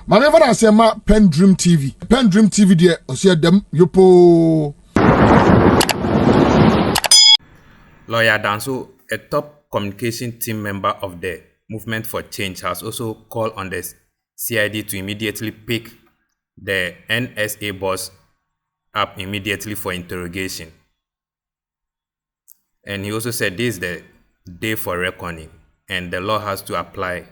Maneva na sema PENDREAM TV. PENDREAM TV de osia dem yopo. Lawyer Danso, a top communication team member of the Movement for Change, has also called on the CID to immediately pick the NSA boss up immediately for interrogation. And he also said this is the day for reckoning and the law has to apply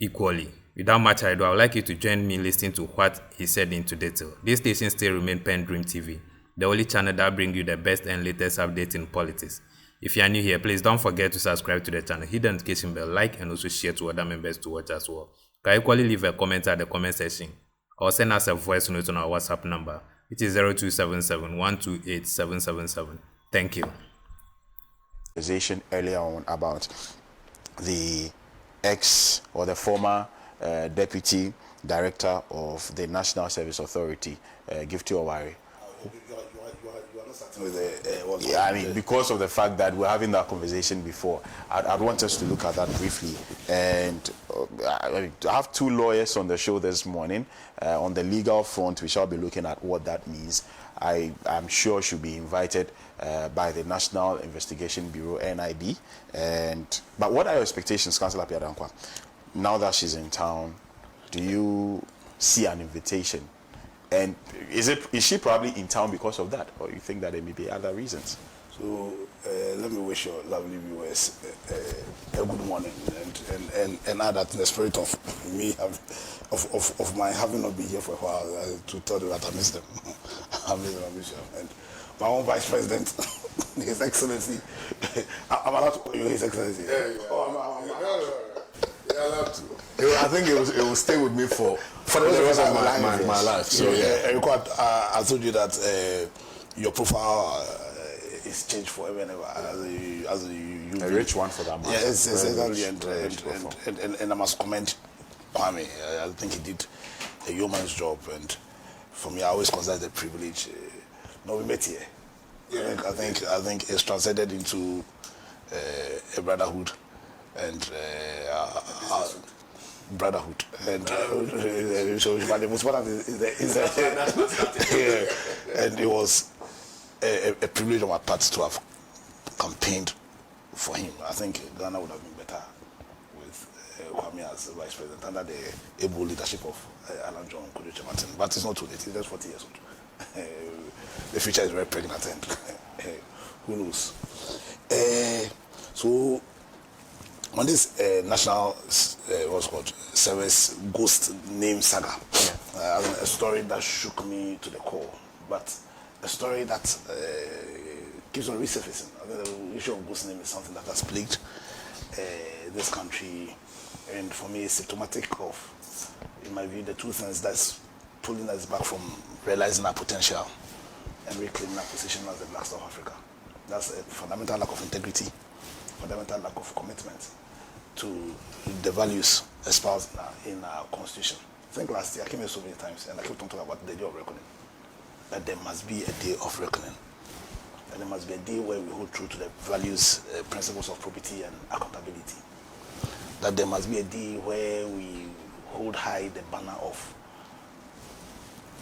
equally. Without much ado, I would like you to join me listening to what he said into detail. This station still remains PENDREAM TV, the only channel that brings you the best and latest updates in politics. If you are new here, please don't forget to subscribe to the channel, hit the notification bell, like, and also share to other members to watch as well. You can equally leave a comment at the comment section or send us a voice note on our WhatsApp number, which is 0277 128 777. Thank you. Earlier on about the ex or the former deputy director of the National Service Authority, Gifty Oware. I mean, because of the fact that we're having that conversation before, I'd want us to look at that briefly. And I have two lawyers on the show this morning. On the legal front, we shall be looking at what that means. I'm sure should be invited by the National Investigation Bureau, NIB. But what are your expectations, Councillor Appiah? Now that she's in town, do you see an invitation? And is she probably in town because of that, or you think that there may be other reasons? So let me wish your lovely viewers a good morning, and add that in the spirit of me of my having not been here for a while, to tell you that I miss them. I miss them. And my own Vice President, His Excellency. I'm allowed to call you His Excellency. Yeah, yeah. I think it will stay with me for the rest of my life. So yeah. I told you that your profile is changed forever and ever. As you a rich one for that man. Yes, exactly. And I must commend Kwame. I think he did a yeoman's job, and for me, I always consider it a privilege. No, we met here. Yeah. I think it's transcended into a brotherhood. And brotherhood, and so but the most important is and it was a privilege on my part to have campaigned for him. I think Ghana would have been better with Kwame as Vice President under the able leadership of Alan John Kuduche Martin. But it's not too late. It's just 40 years old. The future is very pregnant, and who knows? So. On this national, what's called service ghost name saga, a story that shook me to the core, but a story that keeps on resurfacing. I think the issue of ghost name is something that has plagued this country, and for me, it's symptomatic of, in my view, the two things that's pulling us back from realizing our potential and reclaiming our position as the Black South Africa. That's a fundamental lack of integrity, fundamental lack of commitment to the values espoused in our constitution. I think last year I came here so many times and I kept on talking about the day of reckoning. That there must be a day of reckoning. That there must be a day where we hold true to the values, principles of probity and accountability. That there must be a day where we hold high the banner of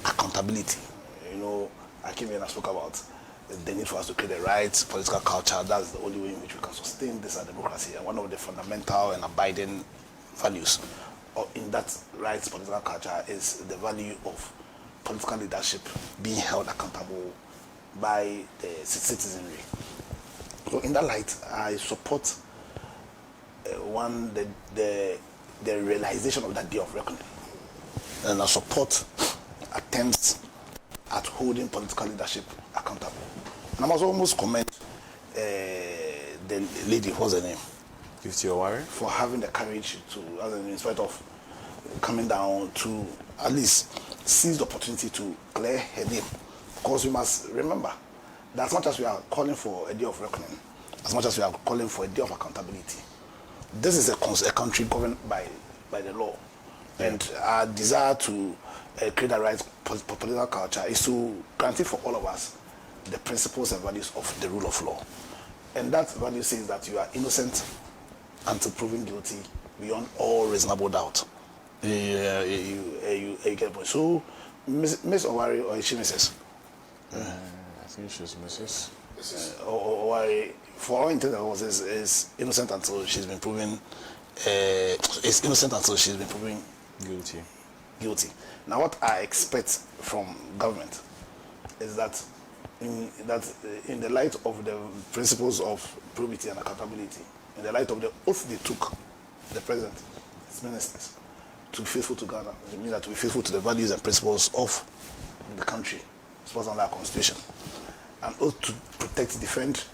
accountability. You know, I came here and I spoke about the need for us to create the right political culture. That's the only way in which we can sustain this democracy. And one of the fundamental and abiding values in that right political culture is the value of political leadership being held accountable by the citizenry. So in that light, I support the realization of that day of reckoning. And I support attempts at holding political leadership accountable. And I must almost commend the lady, what's her name? Gifty Oware, for having the courage to, in spite of coming down, to at least seize the opportunity to clear her name. Because we must remember that as much as we are calling for a day of reckoning, as much as we are calling for a day of accountability, this is a country governed by the law. And our desire to create a right political culture is to guarantee for all of us the principles and values of the rule of law. And that value says that you are innocent until proven guilty beyond all reasonable doubt. you get the point. So, Miss Oware, or is she Mrs.? I think she's Mrs. Oware, for all intents and purposes, is innocent until she's been proven. Is innocent until she's been proven guilty. Now, what I expect from government is that in the light of the principles of probity and accountability, in the light of the oath they took, the president, his ministers, to be faithful to Ghana, it means that to be faithful to the values and principles of the country, supposed under our constitution, an oath to protect, defend,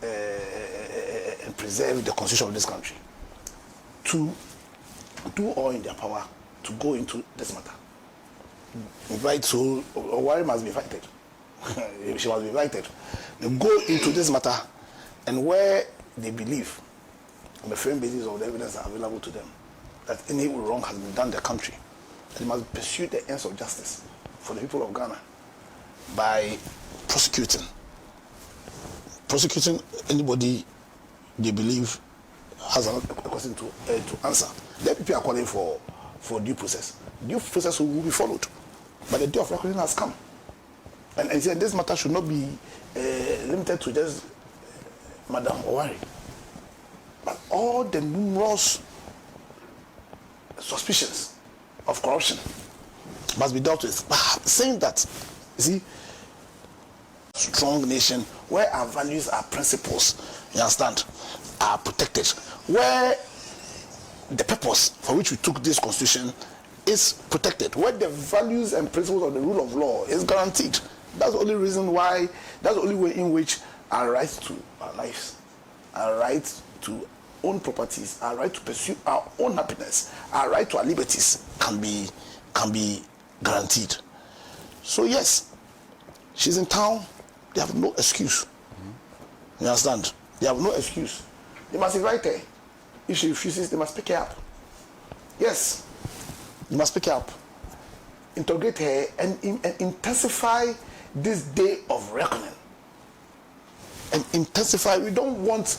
and preserve the constitution of this country, to do all in their power to go into this matter. Invite, so Oware must be invited. She must be invited. They go into this matter, and where they believe, on the firm basis of the evidence available to them, that any wrong has been done in the country, they must pursue the ends of justice for the people of Ghana by prosecuting anybody they believe has a question to answer. The people are calling for due process. Due process will be followed, but the day of reckoning has come. And this matter should not be limited to just Madam Oware, but all the numerous suspicions of corruption must be dealt with. Saying that, you see, strong nation where our values, our principles, you understand, are protected, where the purpose for which we took this constitution is protected, where the values and principles of the rule of law is guaranteed. That's the only reason why, that's the only way in which our rights to our lives, our right to own properties, our right to pursue our own happiness, our right to our liberties can be guaranteed. So yes, she's in town. They have no excuse. You understand? They have no excuse. They must invite her. If she refuses, they must pick her up. Yes, they must pick her up, interrogate her, and intensify this day of reckoning. And intensify. We don't want,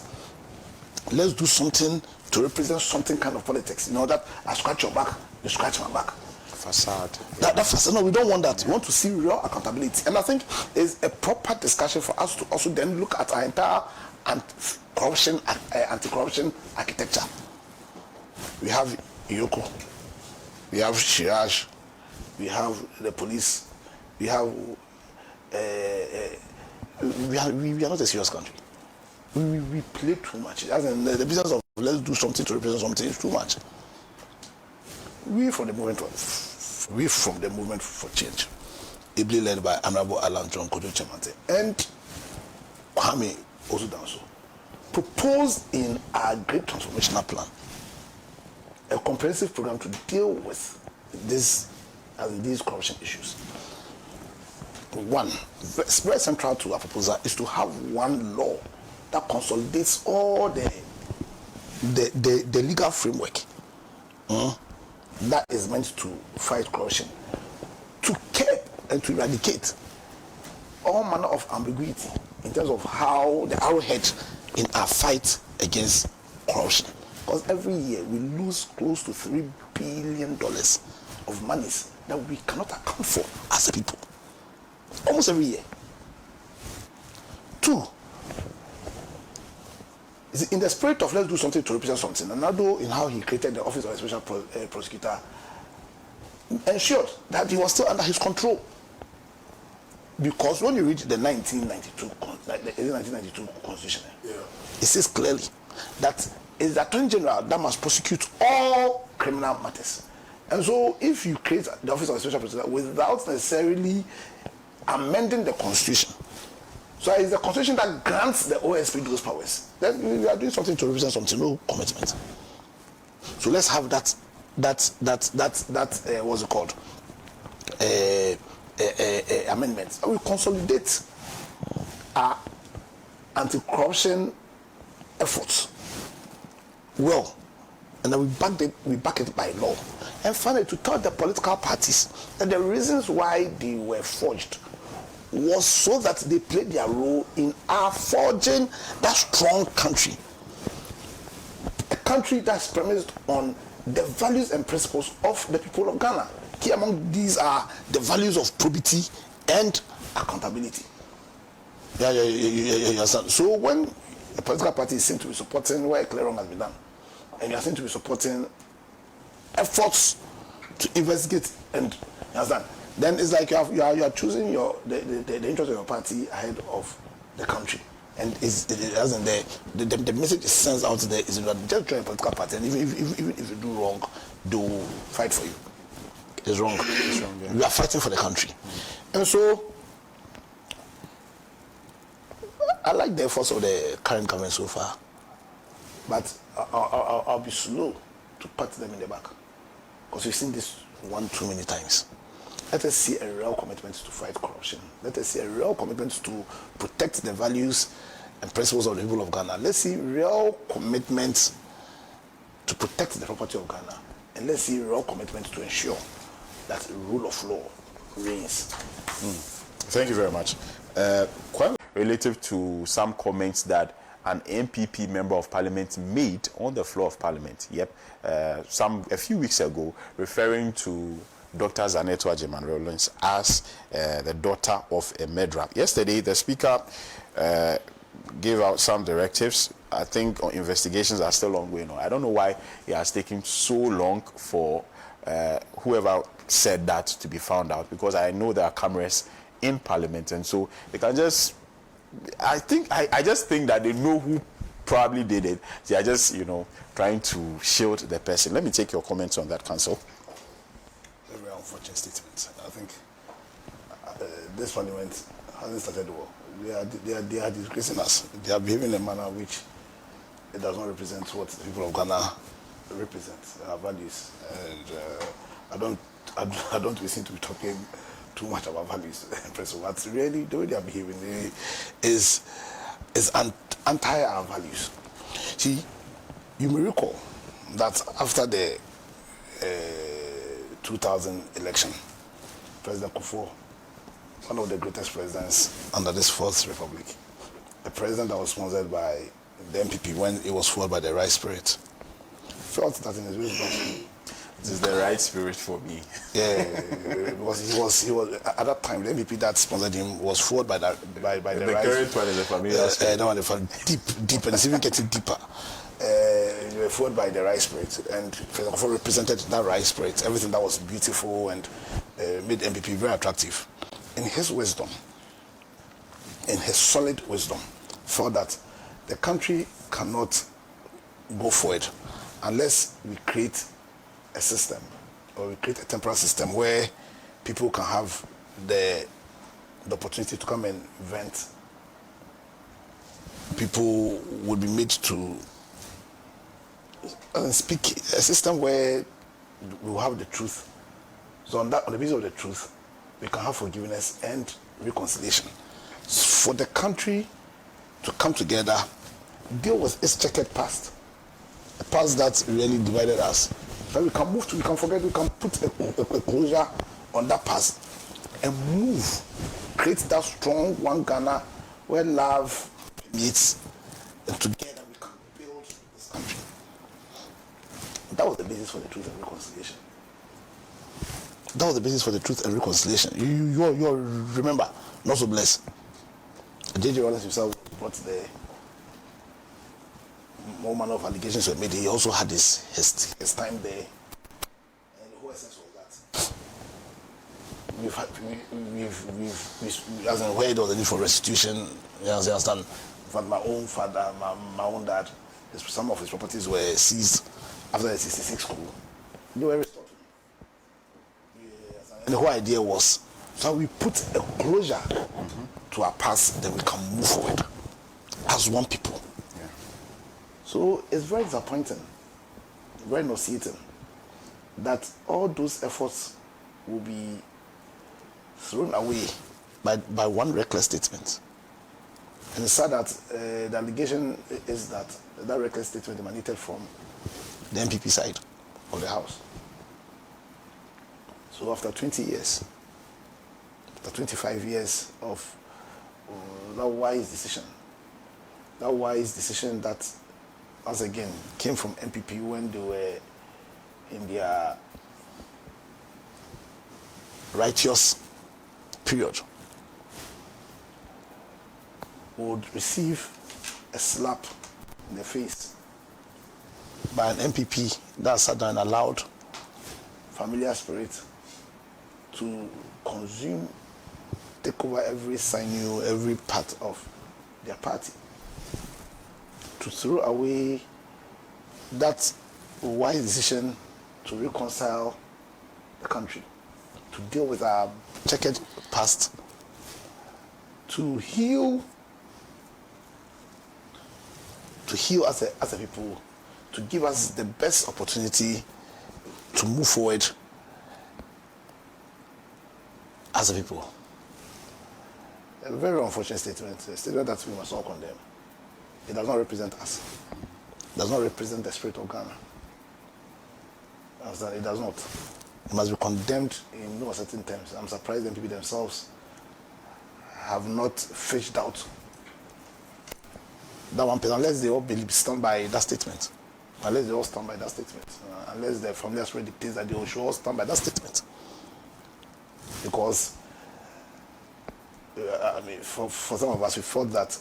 let's do something to represent something kind of politics. You know that I scratch your back, you scratch my back. Facade. That facade. No, we don't want that. We want to see real accountability. And I think it's a proper discussion for us to also then look at our entire anti-corruption architecture. We have Yoko, we have Shiraj, we have the police, we are not a serious country. We play too much. As in the business of let's do something to represent something is too much. We from the movement for change, ably led by Honorable Alan John Kojo Chemante and Kwame also Danso, proposed in our great transformational plan a comprehensive program to deal with these corruption issues. One, very central to our proposal is to have one law that consolidates all the legal framework that is meant to fight corruption, to curb and to eradicate all manner of ambiguity in terms of how the arrowhead in our fight against corruption. Because every year we lose close to $3 billion of monies that we cannot account for as a people. Almost every year. Two, is in the spirit of let's do something to represent something, Anado, in how he created the Office of a Special Prosecutor, ensured that he was still under his control. Because when you read the 1992 Constitution, it says clearly that it's the Attorney General that must prosecute all criminal matters. And so if you create the Office of a Special Prosecutor without necessarily amending the Constitution, so it's the Constitution that grants the OSP those powers, then we are doing something to represent something, no commitment. So let's have that what's it called? Amendments. And we consolidate our anti-corruption efforts well, and then we back it by law. And finally, to tell the political parties that the reasons why they were forged was so that they played their role in our forging that strong country, a country that's premised on the values and principles of the people of Ghana, key among these are the values of probity and accountability. Yeah. So when a political party is seen to be supporting where a clear wrong has been done, and you are seen to be supporting efforts to investigate, and you understand, then it's like you are choosing the interest of your party ahead of the country. And the message it sends out there is that just join a political party, and even if you do wrong, they will fight for you. It's wrong. Yeah. We are fighting for the country. And so I like the efforts of the current government so far, but I'll be slow to pat them in the back, because we've seen this one too many times. Let us see a real commitment to fight corruption. Let us see a real commitment to protect the values and principles of the people of Ghana. Let's see real commitment to protect the property of Ghana. And let's see real commitment to ensure that the rule of law reigns. Thank you very much. Quite relative to some comments that an MPP member of parliament made on the floor of parliament. A few weeks ago, referring to Dr. Zaneto Agyemang as the daughter of a murderer. Yesterday, the speaker gave out some directives. I think investigations are still ongoing. I don't know why it has taken so long for whoever said that to be found out, because I know there are cameras in parliament, and so they can just, I just think that they know who probably did it. They are just, trying to shield the person. Let me take your comments on that, Council. Very unfortunate statement. I think this parliament hasn't started well. They are disgracing us. They are behaving in a manner which it does not represent what the people of Ghana represent, our values. And I don't seem to be talking too much about values, but really the way they are behaving is anti our values. See, you may recall that after the 2000 election, President Kufuor, one of the greatest presidents under this Fourth Republic, a president that was sponsored by the MPP when it was followed by the right spirit, felt that in his wisdom, this is the right spirit for me. Yeah, because he was at that time, the MPP that sponsored him was followed by the right. The current one is the familiar spirit. No, deep, and it's even getting deeper. They were followed by the right spirit, and President Kufuor represented that right spirit, everything that was beautiful and made MPP very attractive. In his wisdom, in his solid wisdom, felt that the country cannot go forward unless we create a system, or we create a temporary system where people can have the opportunity to come and vent. People would be made to speak, a system where we will have the truth. So on the basis of the truth, we can have forgiveness and reconciliation. For the country to come together, deal with its checkered past, a past that really divided us. That we can move to, we can forget, we can put a closure on that past and move, create that strong one Ghana where love meets, and together we can build this country. That was the basis for the truth and reconciliation. That was the basis for the truth and reconciliation. You remember, not so blessed. J.J. Wallace himself brought the more manner of allegations were made. He also had his time there. And the whole essence was that we've as in where there was a need for restitution. You understand? In fact, my own father, my own dad, some of his properties were seized after the 66 coup. They were restored. And the whole idea was, so we put a closure to our past, then we can move forward as one people. Yeah. So it's very disappointing, very nauseating, that all those efforts will be thrown away by one reckless statement. And it's sad that the allegation is that that reckless statement emanated from the MPP side of the House. So after 20 years, after 25 years of that wise decision that, once again, came from MPP when they were in their righteous period would receive a slap in the face by an MPP that sat down and allowed familiar spirit to consume, take over every sinew, every part of their party, to throw away that wise decision to reconcile the country, to deal with our checkered past, to heal as a people, to give us the best opportunity to move forward as a people. A very unfortunate statement, a statement that we must all condemn. It does not represent us. It does not represent the spirit of Ghana. It does not. It must be condemned in no certain terms. I'm surprised the people themselves have not fished out that one person, unless they all be stand by that statement. Unless they all stand by that statement. Unless the familiar spirit dictates that they should all stand by that statement. Because, for some of us, we thought that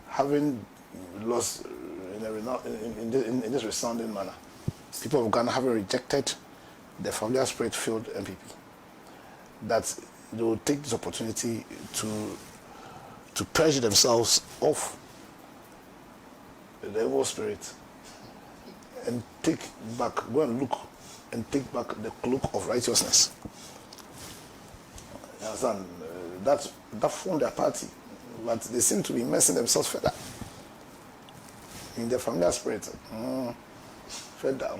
having lost in this resounding manner, people of Ghana having rejected the familiar spirit-filled MPP, that they will take this opportunity to purge themselves of the evil spirit and go and look and take back the cloak of righteousness. You understand? That formed their party, but they seem to be immersing themselves further in the familiar spirit. Further.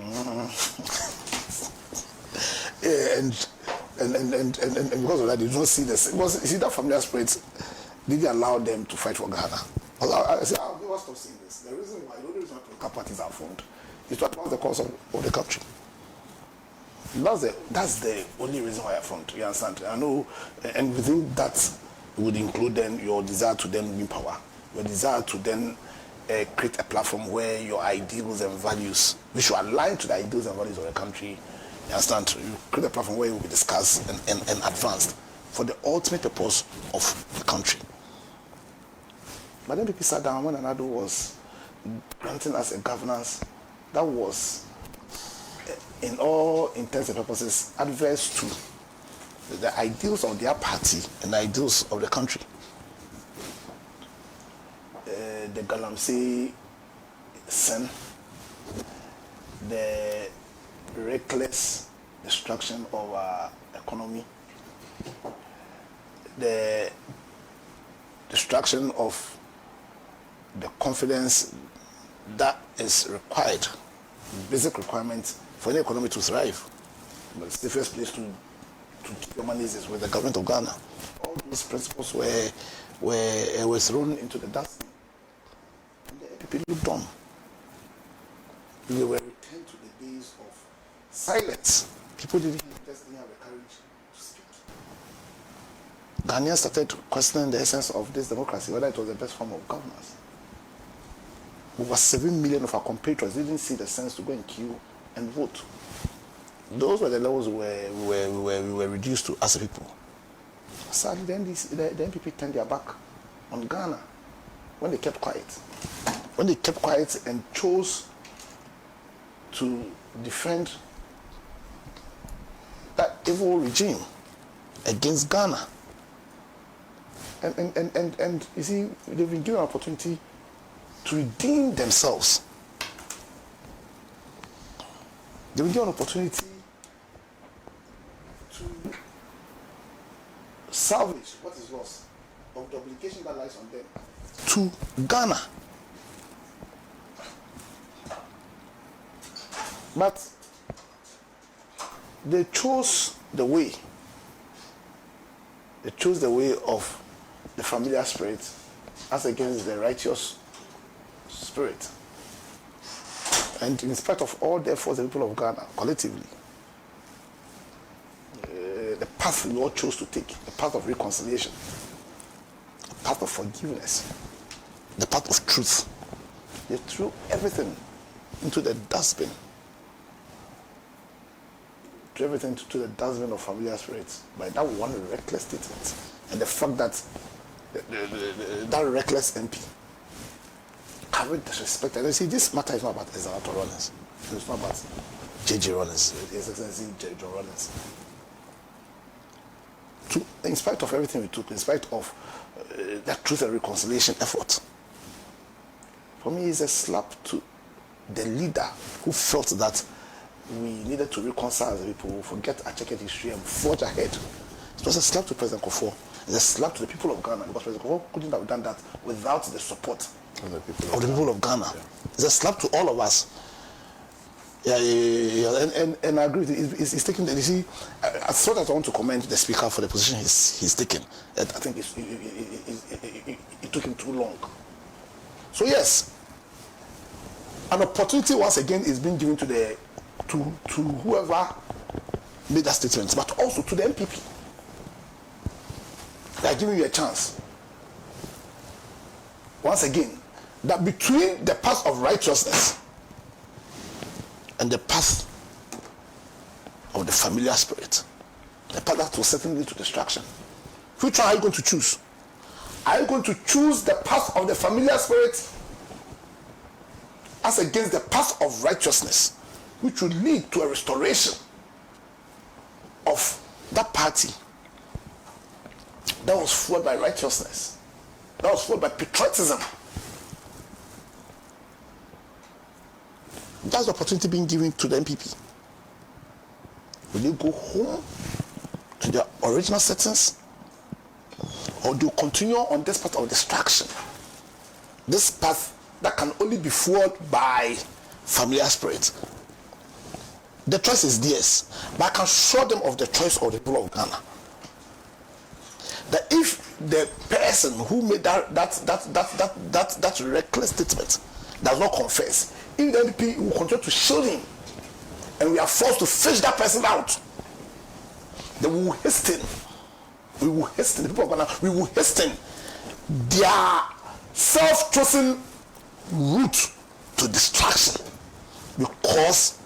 And because of that, they don't see this. Because you see, that familiar spirit didn't allow them to fight for Ghana. I said, I'll never stop seeing this. The only reason why political parties are formed is to advance the cause of the country. That's the only reason why I formed. You understand? I know, and within that would include then your desire to then win power, your desire to then create a platform where your ideals and values, which should align to the ideals and values of the country, you understand? You create a platform where it will be discussed and advanced for the ultimate purpose of the country. But then people sat down when another was granting us a governance that was, in all intents and purposes, adverse to the ideals of their party and the ideals of the country. The Galamsey sin, the reckless destruction of our economy, the destruction of the confidence that is required, basic requirement for any economy to thrive. But the safest place to keep your money is with the government of Ghana. All those principles were thrown into the dust. And the people looked on. We were returned to the days of silence. People didn't have the courage to speak. Ghanaians started questioning the essence of this democracy, whether it was the best form of governance. Over 7 million of our compatriots didn't see the sense to go and queue and vote. Those were the levels we were reduced to as a people. Sadly, then the NPP turned their back on Ghana when they kept quiet. When they kept quiet and chose to defend that evil regime against Ghana. And you see, they've been given an opportunity to redeem themselves. They've been given an opportunity to salvage what is lost of the obligation that lies on them to Ghana. But they chose the way. They chose the way of the familiar spirit as against the righteous spirit. And in spite of all the efforts of the people of Ghana collectively, the path we all chose to take, the path of reconciliation, the path of forgiveness, the path of truth, they threw everything into the dustbin threw everything to the dustbin of familiar spirits by that one reckless statement. And the fact that that reckless MP having disrespected. You see, this matter is not about Senator Rollins. It's not about J.J. Rollins, His Excellency John Rollins. In spite of everything we took, in spite of that truth and reconciliation effort, for me, it's a slap to the leader who felt that we needed to reconcile the people, forget our checkered history and forge ahead. It was a slap to President Kufuor. It's a slap to the people of Ghana, because President Kufuor couldn't have done that without the support of the people of Ghana. Yeah. It's a slap to all of us. Yeah. And I agree with it. He's taking the, you see, I thought that I want to commend the speaker for the position he's taken. I think it took him too long. So yes, an opportunity once again is being given to whoever made that statement, but also to the MPP. They are giving you a chance. Once again, that between the path of righteousness and the path of the familiar spirit, the path that will certainly lead to destruction. Which one are you going to choose? Are you going to choose the path of the familiar spirit as against the path of righteousness, which will lead to a restoration of that party that was fueled by righteousness, that was fueled by patriotism? That's the opportunity being given to the MPP. Will you go home to their original settings, or do you continue on this path of distraction? This path that can only be fueled by familiar spirit. The choice is theirs, but I can assure them of the choice of the people of Ghana. That if the person who made that reckless statement does not confess, if the NDP will continue to shield him, and we are forced to fish that person out, then we will hasten. We will hasten the people of Ghana. We will hasten their self-chosen route to destruction, because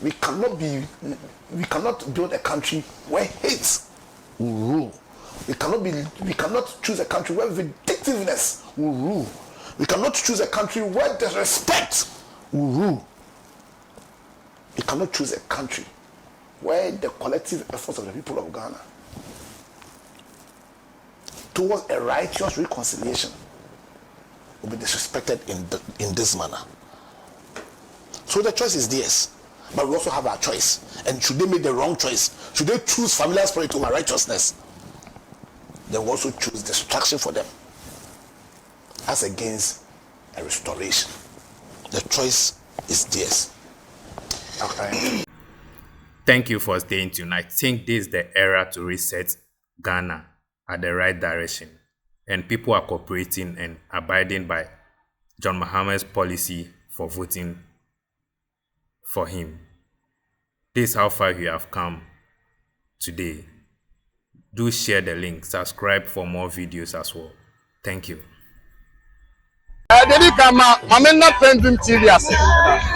we cannot build a country where hate will rule. We cannot choose a country where vindictiveness will rule. We cannot choose a country where disrespect will rule. We cannot choose a country where the collective efforts of the people of Ghana towards a righteous reconciliation will be disrespected in this manner. So the choice is theirs, but we also have our choice. And should they make the wrong choice, should they choose familiar spirit over righteousness, then we also choose destruction for them as against a restoration. The choice is theirs. Okay. Thank you for staying tuned. I think this is the era to reset Ghana at the right direction, and people are cooperating and abiding by John Mahama's policy for voting for him. This is how far we have come today. Do share the link, subscribe for more videos as well. Thank you. PENDREAM TV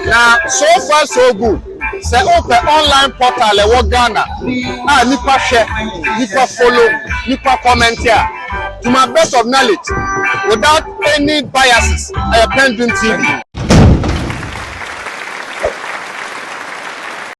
now, so far so good. Say open online portal e wo Ghana. Nipa share, nipa follow, nipa comment here. To my best of knowledge, without any biases, PENDREAM TV.